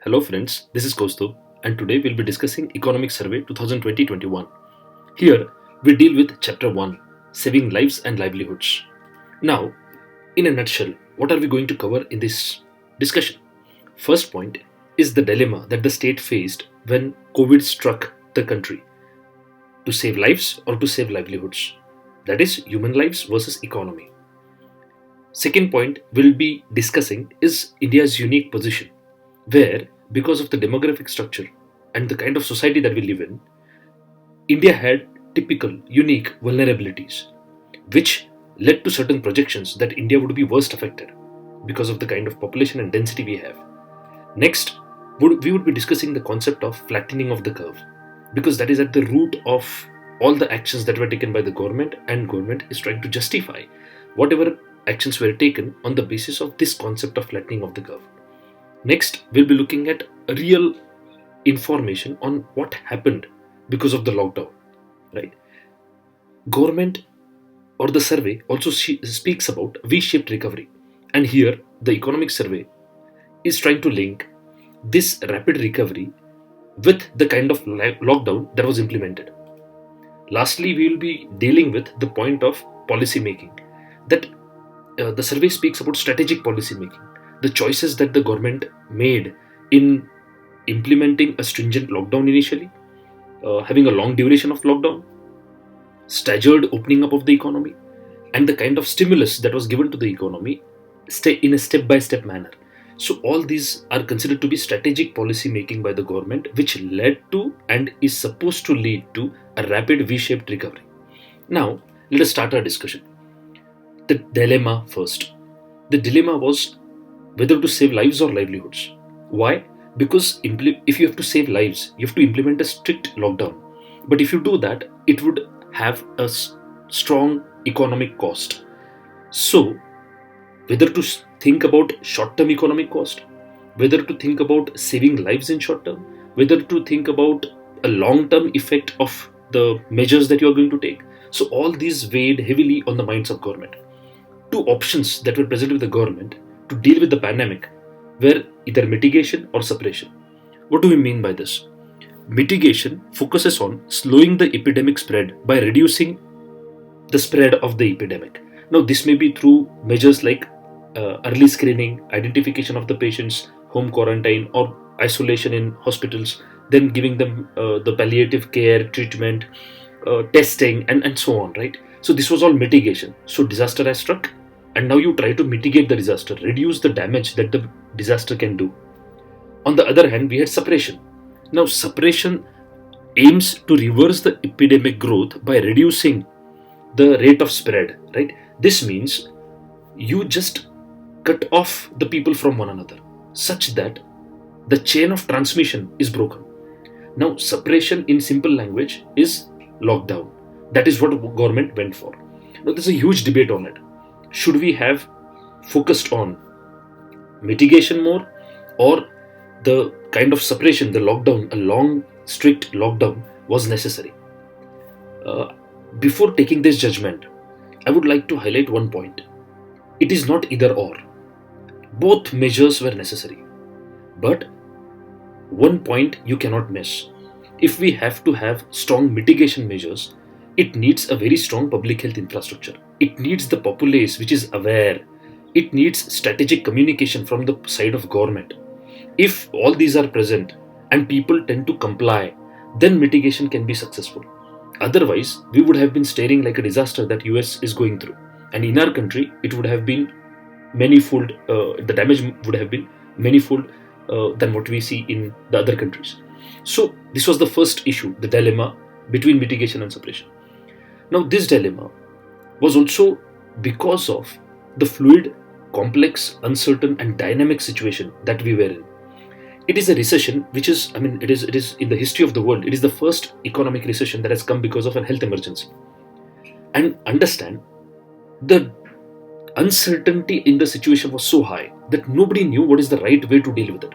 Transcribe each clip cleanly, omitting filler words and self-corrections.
Hello friends, this is Kaustubh and today we'll be discussing Economic Survey 2020-21. Here we deal with Chapter 1, Saving Lives and Livelihoods. Now, in a nutshell, what are we going to cover in this discussion? First point is the dilemma that the state faced when COVID struck the country: to save lives or to save livelihoods. That is human lives versus economy. Second point we'll be discussing is India's unique position, where, because of the demographic structure and the kind of society that we live in, India had typical, unique vulnerabilities, which led to certain projections that India would be worst affected because of the kind of population and density we have. Next, we would be discussing the concept of flattening of the curve, because that is at the root of all the actions that were taken by the government, and government is trying to justify whatever actions were taken on the basis of this concept of flattening of the curve. Next, we'll be looking at real information on what happened because of the lockdown, right? Government or the survey also speaks about V-shaped recovery. And here, the economic survey is trying to link this rapid recovery with the kind of lockdown that was implemented. Lastly, we will be dealing with the point of policy making, that the survey speaks about strategic policy making, the choices that the government made in implementing a stringent lockdown initially, having a long duration of lockdown, staggered opening up of the economy, and the kind of stimulus that was given to the economy in a step-by-step manner. So all these are considered to be strategic policy making by the government, which led to and is supposed to lead to a rapid V-shaped recovery. Now, let us start our discussion. The dilemma first. The dilemma was whether to save lives or livelihoods. Why? Because if you have to save lives, you have to implement a strict lockdown. But if you do that, it would have a strong economic cost. So, whether to think about short-term economic cost, whether to think about saving lives in short term, whether to think about a long-term effect of the measures that you are going to take. So all these weighed heavily on the minds of government. Two options that were present with the government to deal with the pandemic were either mitigation or suppression. What do we mean by this? Mitigation focuses on slowing the epidemic spread by reducing the spread of the epidemic. Now, this may be through measures like early screening, identification of the patients, home quarantine or isolation in hospitals, then giving them the palliative care, treatment, testing, and so on, right? So this was all mitigation. So disaster has struck, and now you try to mitigate the disaster, reduce the damage that the disaster can do. On the other hand, we had suppression. Now, suppression aims to reverse the epidemic growth by reducing the rate of spread, right? This means you just cut off the people from one another such that the chain of transmission is broken. Now, suppression in simple language is lockdown. That is what government went for. Now, there's a huge debate on it. Should we have focused on mitigation more, or the kind of suppression, the lockdown, a long, strict lockdown was necessary? Before taking this judgment, I would like to highlight one point. It is not either or. Both measures were necessary. But one point you cannot miss. If we have to have strong mitigation measures, it needs a very strong public health infrastructure. It needs the populace which is aware. It needs strategic communication from the side of government. If all these are present and people tend to comply, then mitigation can be successful. Otherwise, we would have been staring like a disaster that US is going through. And in our country, it would have been manifold, the damage would have been manifold than what we see in the other countries. So this was the first issue, the dilemma between mitigation and suppression. Now, this dilemma was also because of the fluid, complex, uncertain and dynamic situation that we were in. It is a recession which is, it is in the history of the world, it is the first economic recession that has come because of a health emergency. And understand, the uncertainty in the situation was so high that nobody knew what is the right way to deal with it.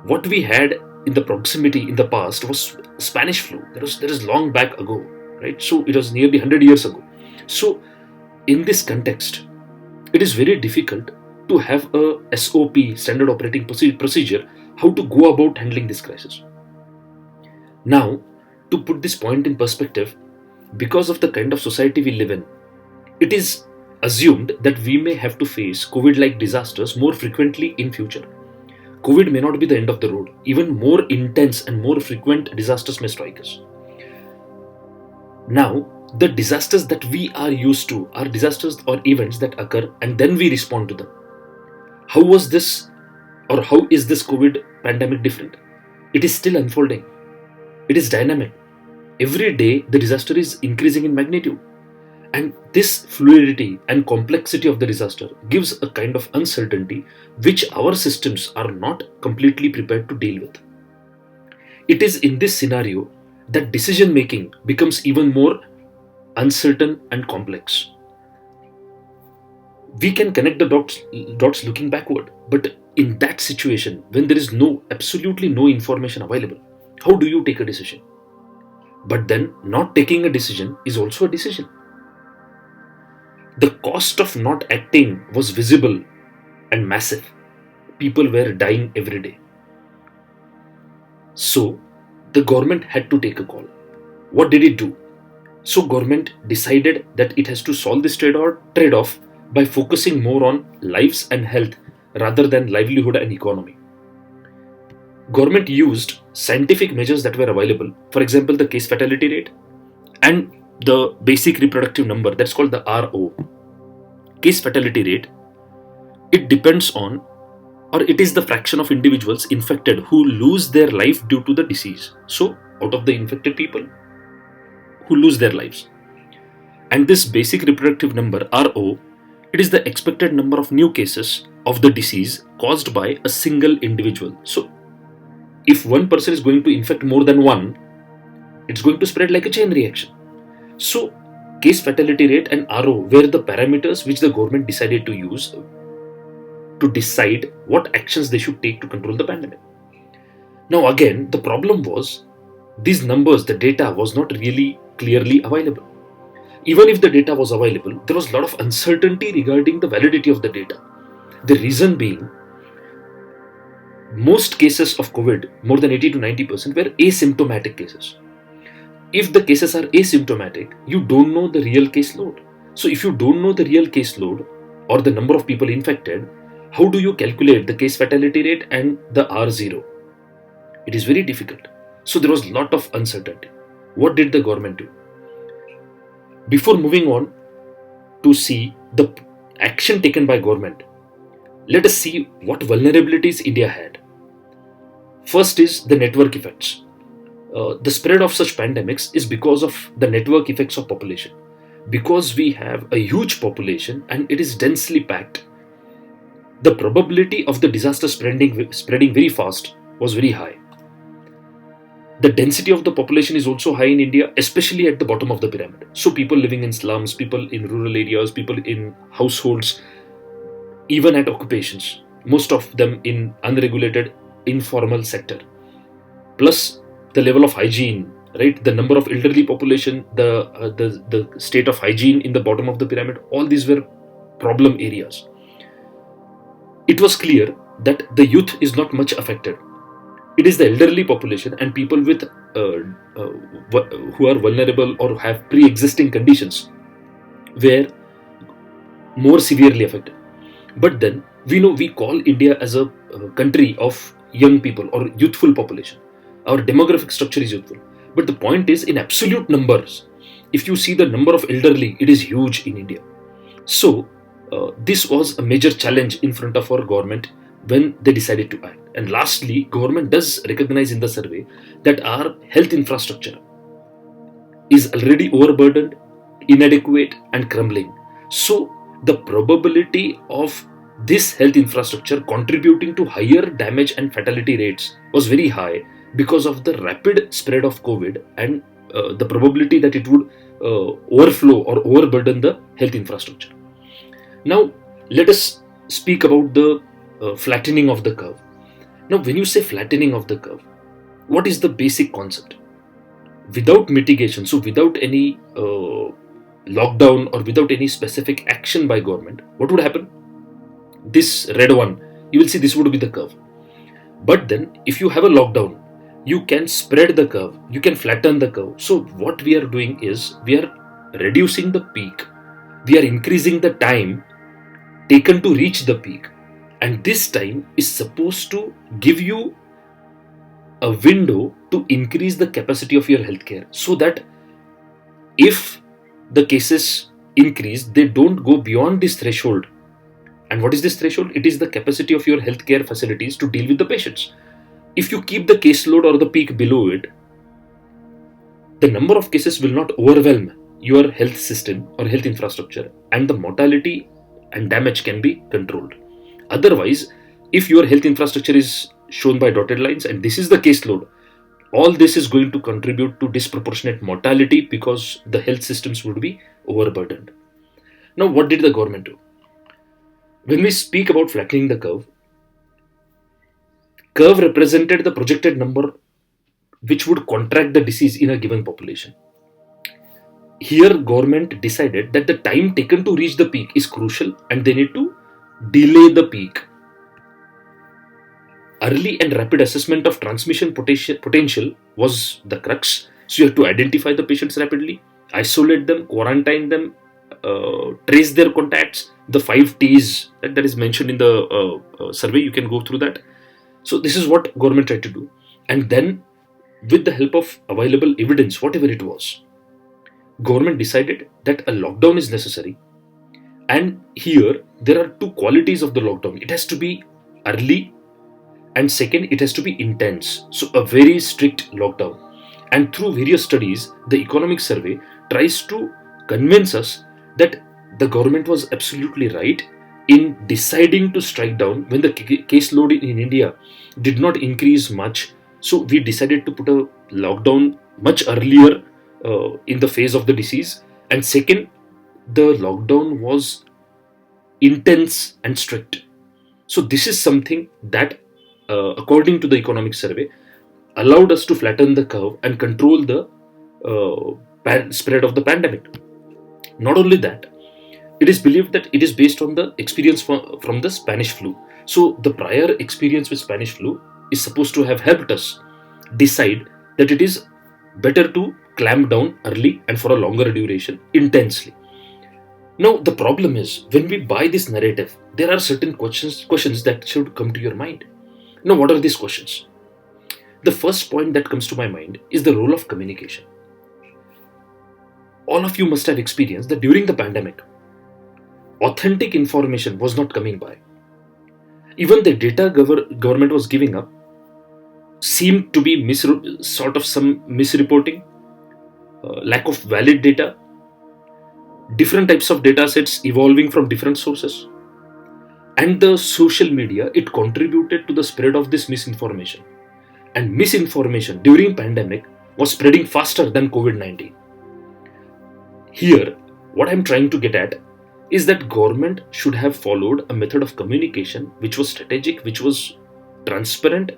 What we had in the proximity in the past was Spanish flu. That is long back ago, right? So it was nearly 100 years ago. So in this context, it is very difficult to have a SOP, standard operating procedure, how to go about handling this crisis. Now, to put this point in perspective, because of the kind of society we live in, it is assumed that we may have to face COVID-like disasters more frequently in future. COVID may not be the end of the road. Even more intense and more frequent disasters may strike us. Now, the disasters that we are used to are disasters or events that occur and then we respond to them. How was this, or how is this COVID pandemic different? It is still unfolding. It is dynamic. Every day, the disaster is increasing in magnitude. And this fluidity and complexity of the disaster gives a kind of uncertainty which our systems are not completely prepared to deal with. It is in this scenario that decision making becomes even more uncertain and complex. We can connect the dots looking backward, but in that situation, when there is absolutely no information available, how do you take a decision? But then, not taking a decision is also a decision. The cost of not acting was visible and massive. People were dying every day. So, the government had to take a call. What did it do? So, government decided that it has to solve this trade-off by focusing more on lives and health rather than livelihood and economy. Government used scientific measures that were available, for example, the case fatality rate and the basic reproductive number, that's called the RO. Case fatality rate, it depends on, or it is the fraction of individuals infected who lose their life due to the disease. So, out of the infected people who lose their lives. And this basic reproductive number, RO, it is the expected number of new cases of the disease caused by a single individual. So, if one person is going to infect more than one, it's going to spread like a chain reaction. So, case fatality rate and RO were the parameters which the government decided to use to decide what actions they should take to control the pandemic. Now again, the problem was these numbers, the data was not really clearly available. Even if the data was available, there was a lot of uncertainty regarding the validity of the data. The reason being, most cases of COVID, more than 80 to 90%, were asymptomatic cases. If the cases are asymptomatic, you don't know the real caseload. So if you don't know the real caseload or the number of people infected, how do you calculate the case fatality rate and the R0? It is very difficult. So there was a lot of uncertainty. What did the government do? Before moving on to see the action taken by government, let us see what vulnerabilities India had. First is the network effects. The spread of such pandemics is because of the network effects of population. Because we have a huge population and it is densely packed, the probability of the disaster spreading very fast was very high. The density of the population is also high in India, especially at the bottom of the pyramid. So people living in slums, people in rural areas, people in households, even at occupations, most of them in unregulated informal sector. Plus the level of hygiene, right? The number of elderly population, the state of hygiene in the bottom of the pyramid, all these were problem areas. It was clear that the youth is not much affected. It is the elderly population and people with who are vulnerable or have pre-existing conditions were more severely affected. But then we call India as a country of young people or youthful population. Our demographic structure is youthful. But the point is, in absolute numbers, if you see the number of elderly, it is huge in India. So this was a major challenge in front of our government when they decided to act. And lastly, government does recognize in the survey that our health infrastructure is already overburdened, inadequate and crumbling. So the probability of this health infrastructure contributing to higher damage and fatality rates was very high because of the rapid spread of COVID and the probability that it would overflow or overburden the health infrastructure. Now, let us speak about the flattening of the curve. Now, when you say flattening of the curve, what is the basic concept? Without mitigation, so without any lockdown or without any specific action by government, what would happen? this red one, you will see this would be the curve. But then if you have a lockdown, you can spread the curve, you can flatten the curve. So what we are doing is we are reducing the peak, we are increasing the time taken to reach the peak, and this time is supposed to give you a window to increase the capacity of your healthcare, so that if the cases increase, they don't go beyond this threshold. And what is this threshold? It is the capacity of your healthcare facilities to deal with the patients. If you keep the caseload or the peak below it, the number of cases will not overwhelm your health system or health infrastructure, and the mortality and damage can be controlled. Otherwise, if your health infrastructure is shown by dotted lines and this is the caseload, all this is going to contribute to disproportionate mortality because the health systems would be overburdened. Now, what did the government do? When we speak about flattening the curve represented the projected number which would contract the disease in a given population. Here, government decided that the time taken to reach the peak is crucial and they need to delay the peak. Early and rapid assessment of transmission potential was the crux. So you have to identify the patients rapidly, isolate them, quarantine them, trace their contacts, the 5 T's that is mentioned in the survey. You can go through that. So this is what government tried to do. And then with the help of available evidence, whatever it was, government decided that a lockdown is necessary. And here there are 2 qualities of the lockdown. It has to be early, and second, it has to be intense. So a very strict lockdown. And through various studies, the economic survey tries to convince us that the government was absolutely right in deciding to strike down when the caseload in India did not increase much. So we decided to put a lockdown much earlier in the phase of the disease. And second, the lockdown was intense and strict. So this is something that, according to the economic survey, allowed us to flatten the curve and control the spread of the pandemic. Not only that, it is believed that it is based on the experience from the Spanish flu. So the prior experience with Spanish flu is supposed to have helped us decide that it is better to clamp down early and for a longer duration, intensely. Now the problem is, when we buy this narrative, there are certain questions that should come to your mind. Now, what are these questions? The first point that comes to my mind is the role of communication. All of you must have experienced that during the pandemic, authentic information was not coming by. Even the data government was giving up seemed to be some misreporting, lack of valid data, different types of data sets evolving from different sources. And the social media, it contributed to the spread of this misinformation. And misinformation during pandemic was spreading faster than COVID-19. Here, what I'm trying to get at is that government should have followed a method of communication which was strategic, which was transparent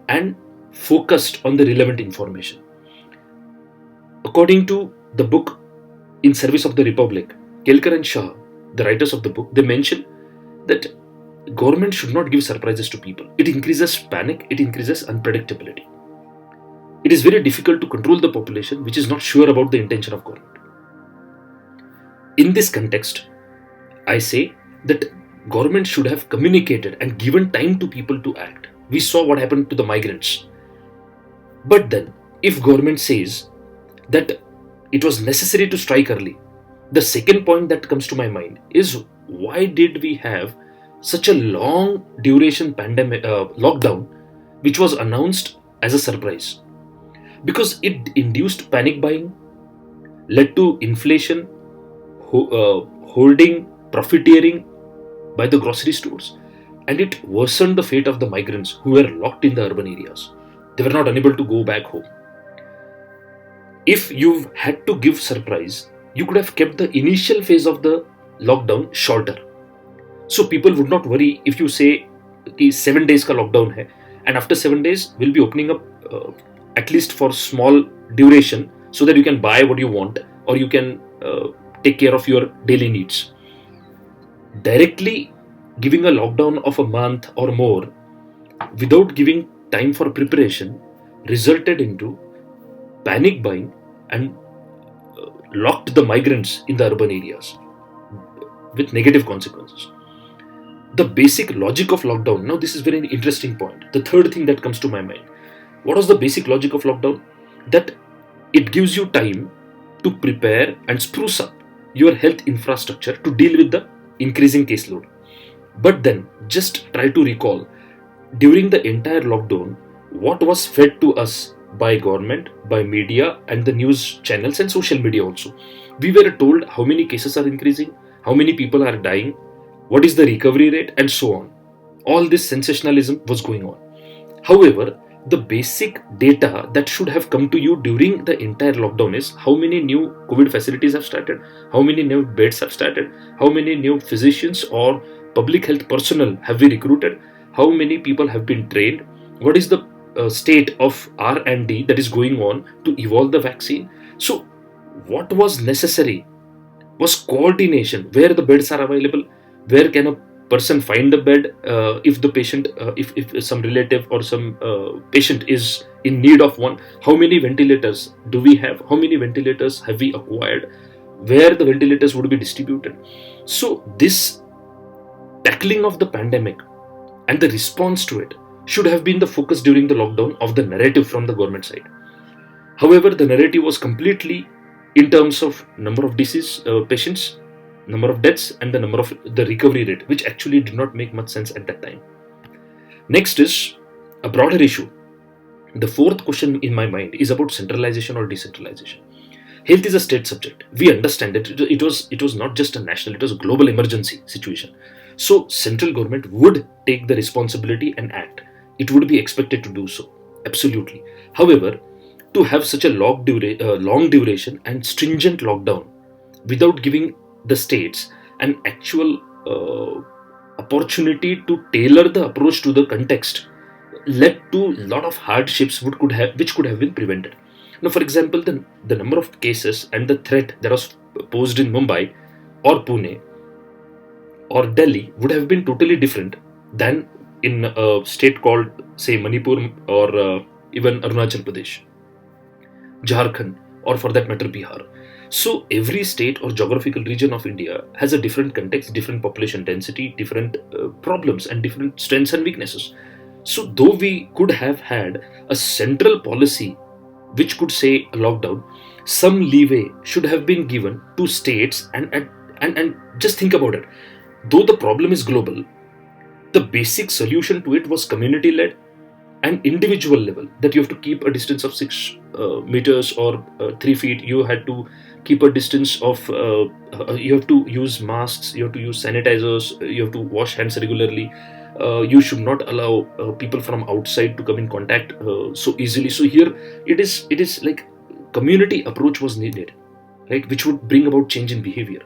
and focused on the relevant information. According to the book In Service of the Republic, Kelkar and Shah, the writers of the book, they mention that government should not give surprises to people. It increases panic, it increases unpredictability. It is very difficult to control the population which is not sure about the intention of government. In this context, I say that government should have communicated and given time to people to act. We saw what happened to the migrants. But then, if government says that it was necessary to strike early, the second point that comes to my mind is, why did we have such a long duration pandemic lockdown which was announced as a surprise? Because it induced panic buying, led to inflation, holding, profiteering by the grocery stores, and it worsened the fate of the migrants who were locked in the urban areas. They were not unable to go back home. If you had to give surprise, you could have kept the initial phase of the lockdown shorter. So people would not worry if you say 7 days ka lockdown hai, and after 7 days we'll be opening up at least for small duration so that you can buy what you want or you can take care of your daily needs. Directly giving a lockdown of a month or more without giving time for preparation resulted into panic buying and locked the migrants in the urban areas with negative consequences. The basic logic of lockdown, now this is very interesting point. The third thing that comes to my mind, what was the basic logic of lockdown? That it gives you time to prepare and spruce up your health infrastructure to deal with the increasing caseload. But then just try to recall, during the entire lockdown, what was fed to us by government, by media and the news channels and social media also. We were told how many cases are increasing, how many people are dying, what is the recovery rate, and so on. All this sensationalism was going on. However, the basic data that should have come to you during the entire lockdown is how many new COVID facilities have started, how many new beds have started, how many new physicians or public health personnel have we recruited, how many people have been trained, what is the state of R&D that is going on to evolve the vaccine. So what was necessary was coordination, where the beds are available, where can a person find the bed, if the patient, if some relative or some patient is in need of one, how many ventilators do we have, how many ventilators have we acquired, where the ventilators would be distributed. So this tackling of the pandemic and the response to it should have been the focus during the lockdown of the narrative from the government side. However, the narrative was completely in terms of number of disease patients, number of deaths and the number of the recovery rate, which actually did not make much sense at that time. Next is a broader issue. The fourth question in my mind is about centralization or decentralization. Health is a state subject. We understand that it was not just a national, it was a global emergency situation. So central government would take the responsibility and act. It would be expected to do so. Absolutely. However, to have such a long duration and stringent lockdown without giving the states an actual opportunity to tailor the approach to the context led to a lot of hardships which could have been prevented. Now, for example, the number of cases and the threat that was posed in Mumbai or Pune or Delhi would have been totally different than in a state called, say, Manipur or even Arunachal Pradesh, Jharkhand, or for that matter, Bihar. So every state or geographical region of India has a different context, different population density, different problems and different strengths and weaknesses. So though we could have had a central policy which could say a lockdown, some leeway should have been given to states and just think about it. Though the problem is global, the basic solution to it was community led and individual level, that you have to keep a distance of 6 meters or 3 feet. You had to keep a distance of you have to use masks, you have to use sanitizers, you have to wash hands regularly. You should not allow people from outside to come in contact so easily. So here it is like community approach was needed, right, which would bring about change in behavior.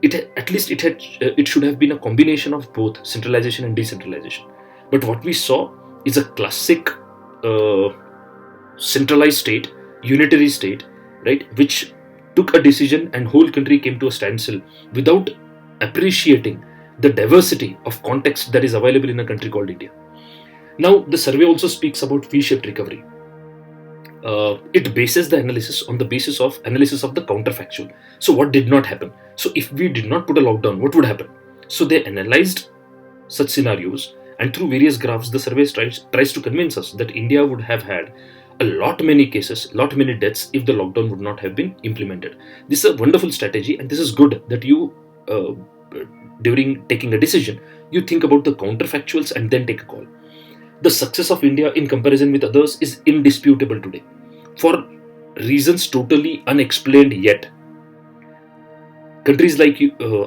It should have been a combination of both centralization and decentralization. But what we saw is a classic centralized state, unitary state, right, which took a decision and whole country came to a standstill without appreciating the diversity of context that is available in a country called India. Now, the survey also speaks about V-shaped recovery. It bases the analysis on the basis of analysis of the counterfactual. So what did not happen? So if we did not put a lockdown, what would happen? So they analyzed such scenarios, and through various graphs, the survey tries to convince us that India would have had a lot many cases, lot many deaths if the lockdown would not have been implemented. This is a wonderful strategy, and this is good that you, during taking a decision, you think about the counterfactuals and then take a call. The success of India in comparison with others is indisputable today, for reasons totally unexplained yet. Countries like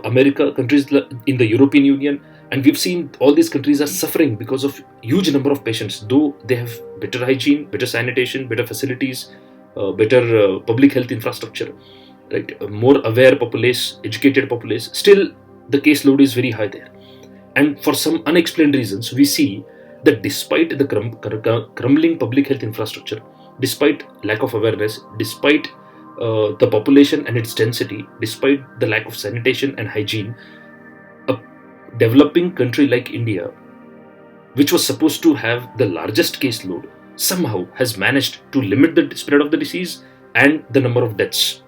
America, countries in the European Union, and we've seen all these countries are suffering because of huge number of patients, though they have better hygiene, better sanitation, better facilities, better public health infrastructure, right? A more aware populace, educated populace. Still, the caseload is very high there. And for some unexplained reasons, we see that despite the crumbling public health infrastructure, despite lack of awareness, despite the population and its density, despite the lack of sanitation and hygiene, a developing country like India, which was supposed to have the largest caseload, somehow has managed to limit the spread of the disease and the number of deaths.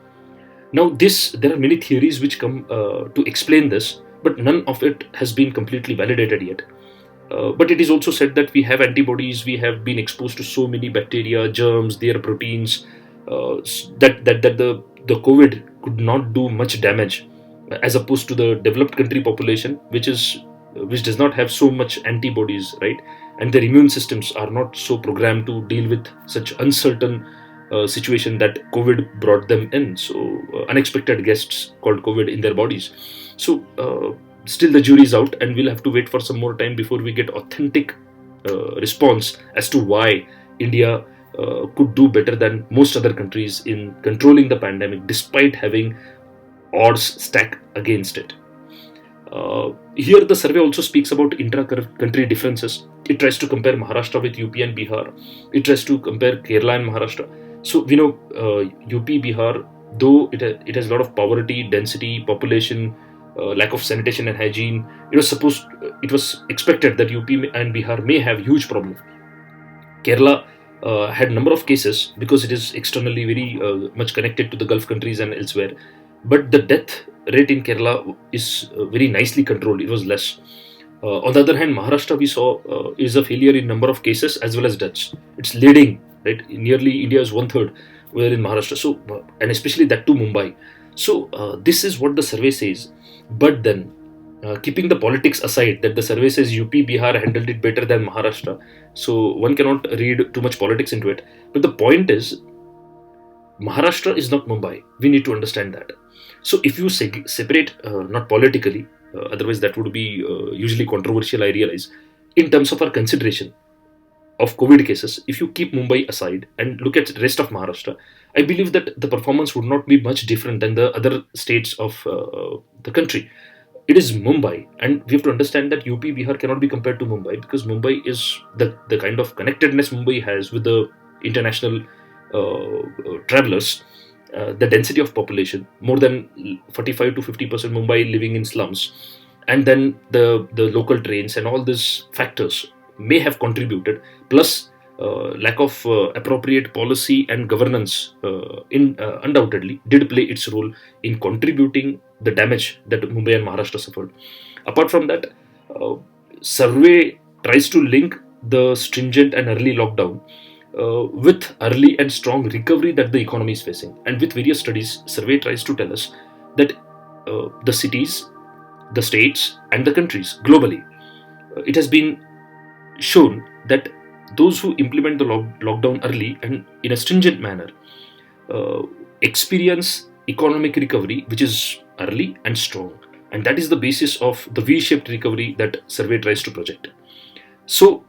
Now, there are many theories which come to explain this, but none of it has been completely validated yet. But it is also said that we have antibodies, we have been exposed to so many bacteria, germs, their proteins, that the COVID could not do much damage as opposed to the developed country population, which does not have so much antibodies, right? And their immune systems are not so programmed to deal with such uncertain situation that COVID brought them in. So unexpected guests called COVID in their bodies. So still the jury is out, and we'll have to wait for some more time before we get authentic response as to why India could do better than most other countries in controlling the pandemic despite having odds stacked against it. Here the survey also speaks about intra-country differences. It tries to compare Maharashtra with UP and Bihar. It tries to compare Kerala and Maharashtra. So we know UP, Bihar, though it has a lot of poverty, density, population, lack of sanitation and hygiene, it was expected that UP and Bihar may have huge problem. Kerala had number of cases because it is externally very much connected to the Gulf countries and elsewhere. But the death rate in Kerala is very nicely controlled. It was less. On the other hand, Maharashtra we saw is a failure in number of cases as well as deaths. It's leading, right? Nearly India is 1/3, where in Maharashtra. So and especially that to Mumbai. So this is what the survey says. But then, keeping the politics aside, that the survey says UP, Bihar handled it better than Maharashtra. So one cannot read too much politics into it. But the point is, Maharashtra is not Mumbai. We need to understand that. So if you separate, not politically, otherwise that would be usually controversial, I realize, in terms of our consideration of COVID cases, if you keep Mumbai aside and look at the rest of Maharashtra, I believe that the performance would not be much different than the other states of the country. It is Mumbai, and we have to understand that UP, Bihar cannot be compared to Mumbai because Mumbai is the kind of connectedness Mumbai has with the international travelers. The density of population, more than 45 to 50% Mumbai living in slums, and then the local trains and all these factors may have contributed, plus lack of appropriate policy and governance undoubtedly did play its role in contributing the damage that Mumbai and Maharashtra suffered. Apart from that, survey tries to link the stringent and early lockdown with early and strong recovery that the economy is facing. And with various studies, survey tries to tell us that the cities, the states, and the countries globally, it has been shown that those who implement the lockdown early and in a stringent manner experience economic recovery which is early and strong. And that is the basis of the V-shaped recovery that survey tries to project. So,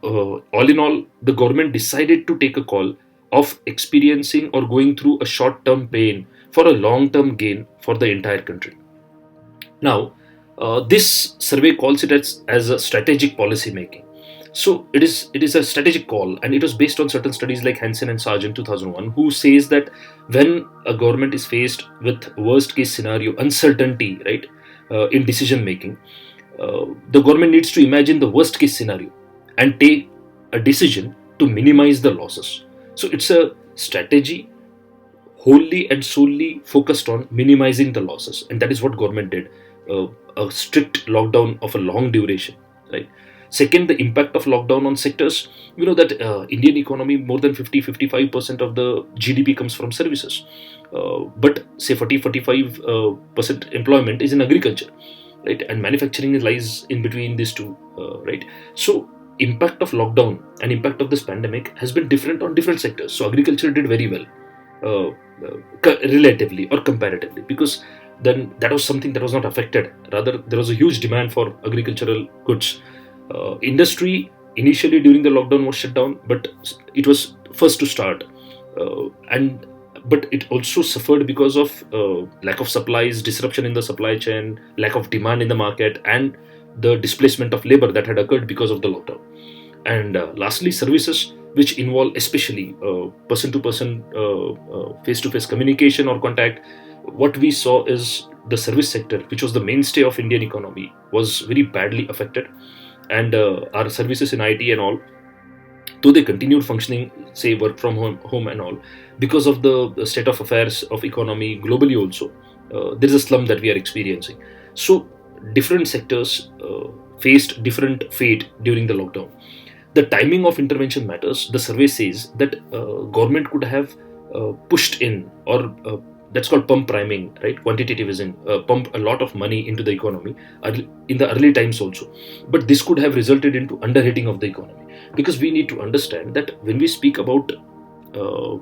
all in all, the government decided to take a call of experiencing or going through a short-term pain for a long-term gain for the entire country. Now, this survey calls it as a strategic policy making. So it is a strategic call, and it was based on certain studies like Hansen and Sargent 2001, who says that when a government is faced with worst case scenario uncertainty, right, in decision making, the government needs to imagine the worst case scenario and take a decision to minimize the losses. So it's a strategy wholly and solely focused on minimizing the losses, and that is what government did. A strict lockdown of a long duration, right? Second, the impact of lockdown on sectors. You know that Indian economy, more than 50-55% of the GDP comes from services, but say 40-45% employment is in agriculture, right? And manufacturing lies in between these two, right? So impact of lockdown and impact of this pandemic has been different on different sectors. So agriculture did very well, relatively or comparatively, because then that was something that was not affected. Rather, there was a huge demand for agricultural goods. Industry initially during the lockdown was shut down, but it was first to start, but it also suffered because of lack of supplies, disruption in the supply chain, lack of demand in the market, and the displacement of labor that had occurred because of the lockdown. And lastly, services, which involve especially person-to-person, face-to-face communication or contact. What we saw is the service sector, which was the mainstay of Indian economy, was very badly affected, and our services in IT and all, though they continued functioning, say work from home and all, because of the state of affairs of economy globally also, there is a slump that we are experiencing. So different sectors faced different fate during the lockdown. The timing of intervention matters. The survey says that government could have pushed in, or that's called pump priming, right? Quantitativism, pump a lot of money into the economy in the early times also. But this could have resulted into underheating of the economy, because we need to understand that when we speak about uh,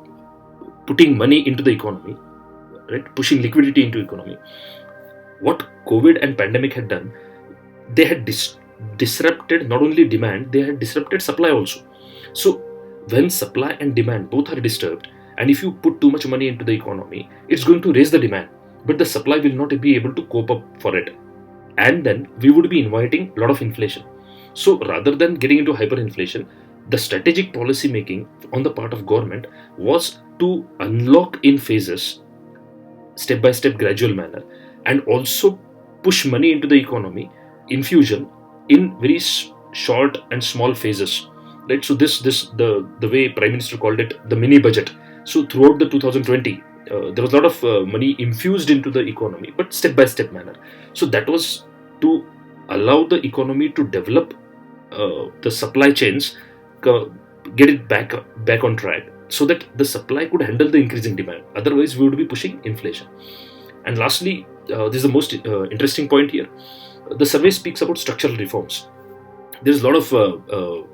putting money into the economy, right, pushing liquidity into economy, what COVID and pandemic had done, they had disrupted not only demand, they had disrupted supply also. So when supply and demand both are disturbed, and if you put too much money into the economy, it's going to raise the demand, but the supply will not be able to cope up for it, and then we would be inviting a lot of inflation. So rather than getting into hyperinflation, the strategic policy making on the part of government was to unlock in phases, step by step, gradual manner, and also push money into the economy, infusion, in very short and small phases, right? So this the way Prime Minister called it, the mini budget. So throughout the 2020, there was a lot of money infused into the economy, but step by step manner. So that was to allow the economy to develop, the supply chains, get it back on track, so that the supply could handle the increasing demand. Otherwise, we would be pushing inflation. And lastly, this is the most interesting point here. The survey speaks about structural reforms. There's a lot of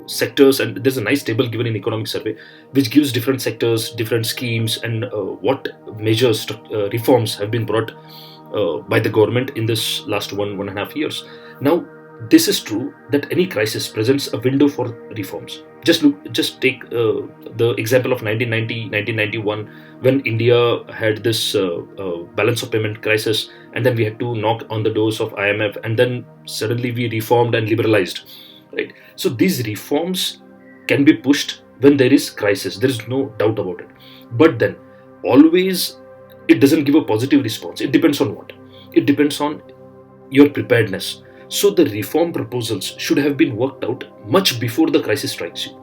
sectors, and there's a nice table given in economic survey which gives different sectors, different schemes, and what measures, reforms have been brought by the government in this last 1.5 years. Now, this is true that any crisis presents a window for reforms. Just take the example of 1990, 1991, when India had this balance of payment crisis, and then we had to knock on the doors of IMF, and then suddenly we reformed and liberalized, right? So these reforms can be pushed when there is crisis. There is no doubt about it. But then always it doesn't give a positive response. It depends on what? It depends on your preparedness. So the reform proposals should have been worked out much before the crisis strikes you,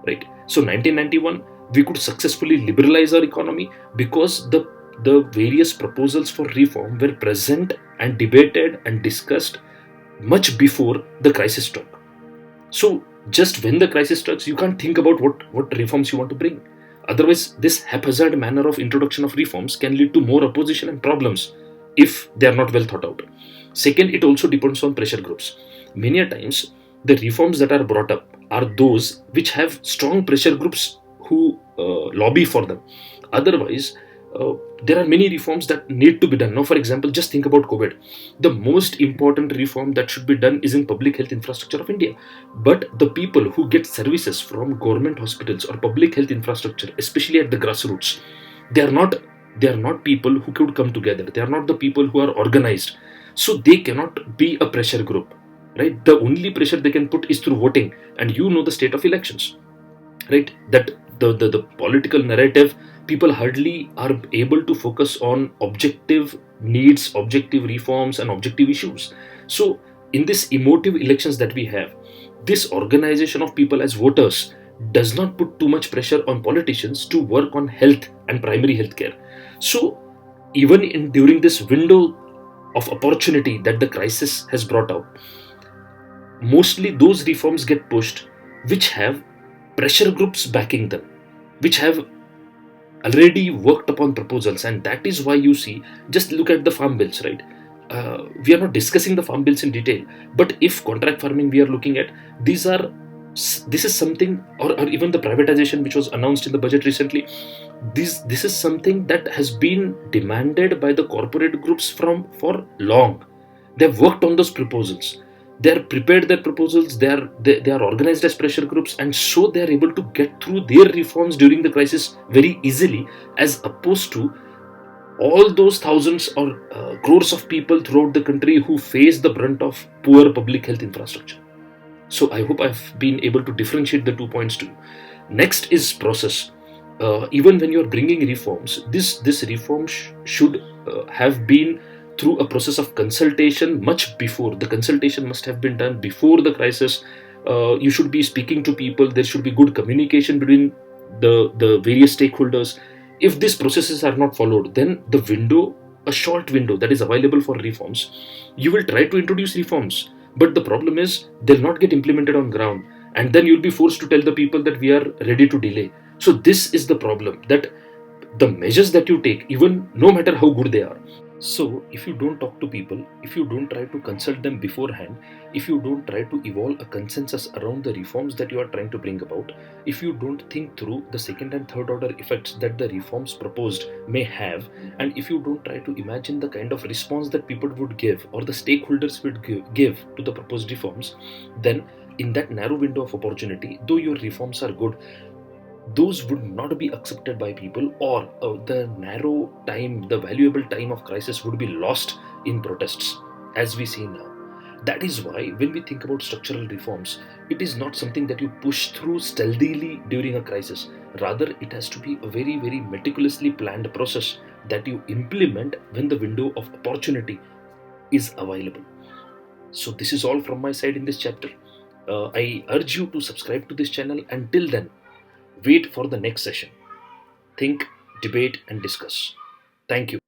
right? So 1991, we could successfully liberalize our economy because the various proposals for reform were present and debated and discussed much before the crisis struck. So just when the crisis strikes, you can't think about what reforms you want to bring. Otherwise, this haphazard manner of introduction of reforms can lead to more opposition and problems if they are not well thought out. Second, it also depends on pressure groups. Many a times, the reforms that are brought up are those which have strong pressure groups who lobby for them. Otherwise, there are many reforms that need to be done. Now, for example, just think about COVID. The most important reform that should be done is in public health infrastructure of India. But the people who get services from government hospitals or public health infrastructure, especially at the grassroots, they are not people who could come together. They are not the people who are organized. So they cannot be a pressure group, right? The only pressure they can put is through voting, and you know the state of elections, right? That the political narrative, people hardly are able to focus on objective needs, objective reforms, and objective issues. So in this emotive elections that we have, this organization of people as voters does not put too much pressure on politicians to work on health and primary health care. So even during this window of opportunity that the crisis has brought out, mostly those reforms get pushed which have pressure groups backing them, which have already worked upon proposals. And that is why you see, just look at the farm bills, right? We are not discussing the farm bills in detail, but if contract farming we are looking at, this is something, or even the privatization which was announced in the budget recently, this is something that has been demanded by the corporate groups for long. They've worked on those proposals, they are prepared their proposals, they are organized as pressure groups, and so they are able to get through their reforms during the crisis very easily, as opposed to all those thousands or crores of people throughout the country who face the brunt of poor public health infrastructure. So I hope I've been able to differentiate the 2 points too. Next is process. Even when you are bringing reforms, this reform should have been through a process of consultation much before. The consultation must have been done before the crisis. You should be speaking to people. There should be good communication between the various stakeholders. If these processes are not followed, then the window, a short window that is available for reforms, you will try to introduce reforms, but the problem is they'll not get implemented on ground, and then you'll be forced to tell the people that we are ready to delay. So this is the problem, that the measures that you take, even no matter how good they are, so if you don't talk to people, if you don't try to consult them beforehand, if you don't try to evolve a consensus around the reforms that you are trying to bring about, if you don't think through the second and third order effects that the reforms proposed may have, and if you don't try to imagine the kind of response that people would give or the stakeholders would give to the proposed reforms, then in that narrow window of opportunity, though your reforms are good, those would not be accepted by people, or the narrow time, the valuable time of crisis would be lost in protests, as we see now. That is why when we think about structural reforms, it is not something that you push through stealthily during a crisis. Rather, it has to be a very, very meticulously planned process that you implement when the window of opportunity is available. So this is all from my side in this chapter. I urge you to subscribe to this channel. Until then, wait for the next session. Think, debate, and discuss. Thank you.